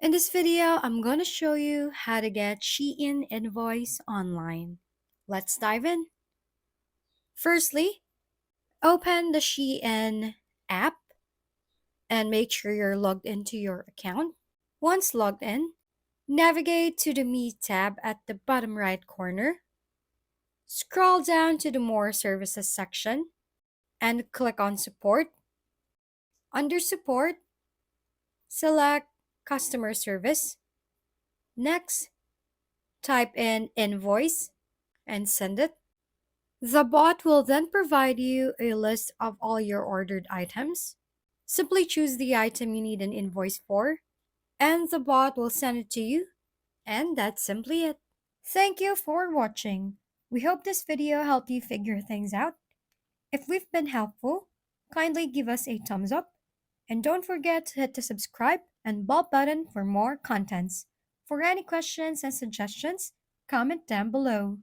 In this video, I'm going to show you how to get Shein Invoice online. Let's dive in. Firstly, open the Shein app and make sure you're logged into your account. Once logged in, navigate to the Me tab at the bottom right corner. Scroll down to the More Services section and click on Support. Under Support, select Customer Service. Next, type in Invoice and send it. The bot will then provide you a list of all your ordered items. Simply choose the item you need an invoice for, and the bot will send it to you. And that's simply it. Thank you for watching. We hope this video helped you figure things out. If we've been helpful, kindly give us a thumbs up. And don't forget to hit the subscribe and bell button for more contents. For any questions and suggestions, comment down below.